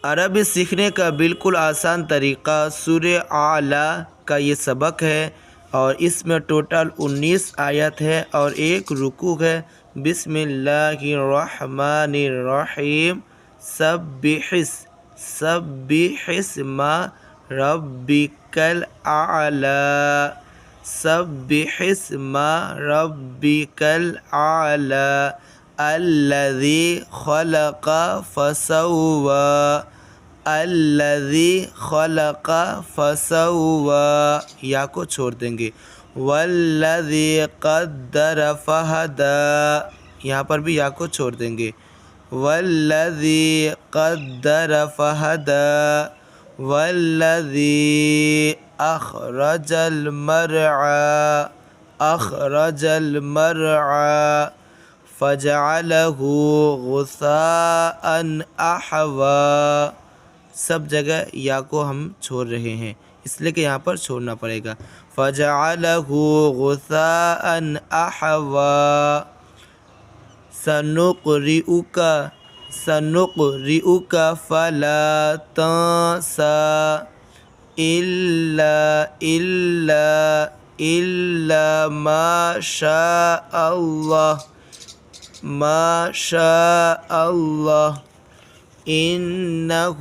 عربی سیکھنے کا بالکل آسان طریقہ سورہ اعلیٰ کا یہ سبق ہے، اور اس میں ٹوٹل 19 آیت ہے اور ایک رکوع ہے۔ بسم اللہ الرحمن الرحیم۔ سبح اسم ربک الاعلیٰ، سبح اسم ربک الاعلیٰ، الذی خلق فسوی، الذی خلق فسوی، یا کو چھوڑ دیں گے۔ والذی قدر فہدی، یہاں پر بھی یا کو چھوڑ دیں گے۔ والذی قدر فہدی، والذی اخرج المرعى، اخرج المرعى فجعلہ غثاء احوى، سب جگہ یا کو ہم چھوڑ رہے ہیں اس لیے کہ یہاں پر چھوڑنا پڑے گا۔ فجعلہ غثاء احوى، سنقرئک، سنقرئک فلا تنسى إلا ما شاء الله، ما شاء الله، إنه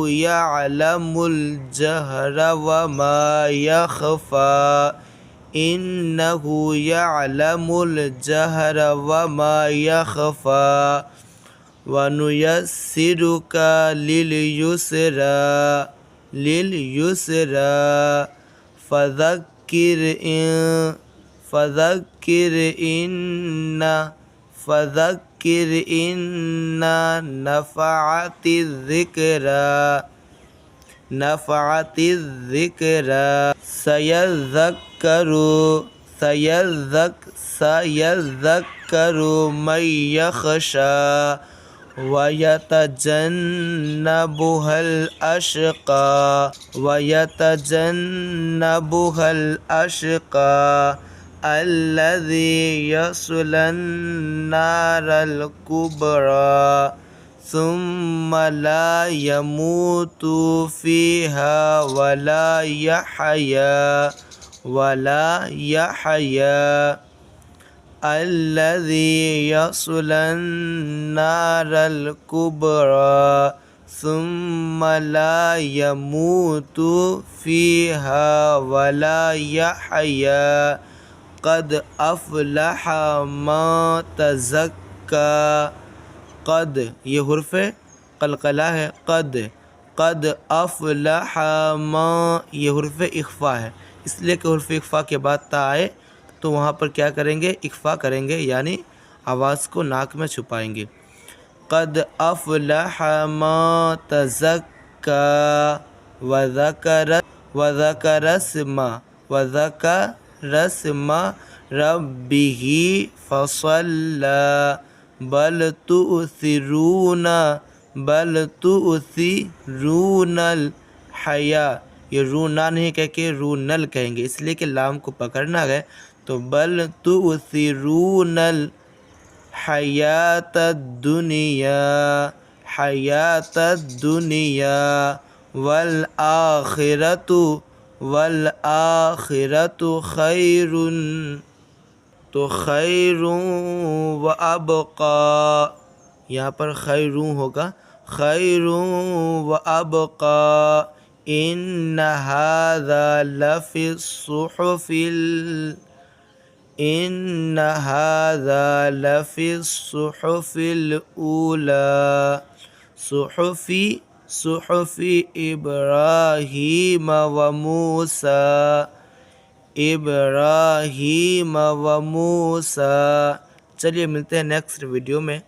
يعلم الجهر وما يخفى، إنه يعلم الجهر وما يخفى، ونيسرك لليسرى، لليسرى، فذكر إن، فذكر إن، فذكر إن نفعت الذكرى، نفعت الذكرى، سيذكر، سيذكر من يخشى، ويتجنبها الأشقى، ويتجنبها الأشقى، الذي يصلى النار الكبرى ثم لا يموت فيها ولا يحيا، ولا يحيا، الذي يصلى النار الكبرى ثم لا يموت فيها ولا يحيا، قد افلح من تزکا، قد یہ حرف قلقلہ ہے، قد، قد افلح من، یہ حرف اخفا ہے، اس لیے کہ حرف اخفا کے بعد تا آئے تو وہاں پر کیا کریں گے؟ اخفا کریں گے، یعنی آواز کو ناک میں چھپائیں گے۔ قد افلح من تزکا وذکر اسم، وذکر اسم ربہ فصلی، بل تؤثرون، بل تؤثرون الحیاۃ، یہ رونا نہیں کہہ کے رونل کہیں گے، اس لیے کہ لام کو پکڑنا ہے، تو بل تؤثرون الحیاۃ الدنیا، حیاۃ الدنیا، والآخرۃ، والآخرۃ خیر، تو خیر وابقی، یہاں پر خیروں ہوگا، خیر وابقی، ان ھذا لفی الصحف، ان ھذا لفی الصحف الاولی، صحف، صحف ابراہیم وموسیٰ، ابراہیم وموسیٰ۔ چلیے ملتے ہیں نیکسٹ ویڈیو میں۔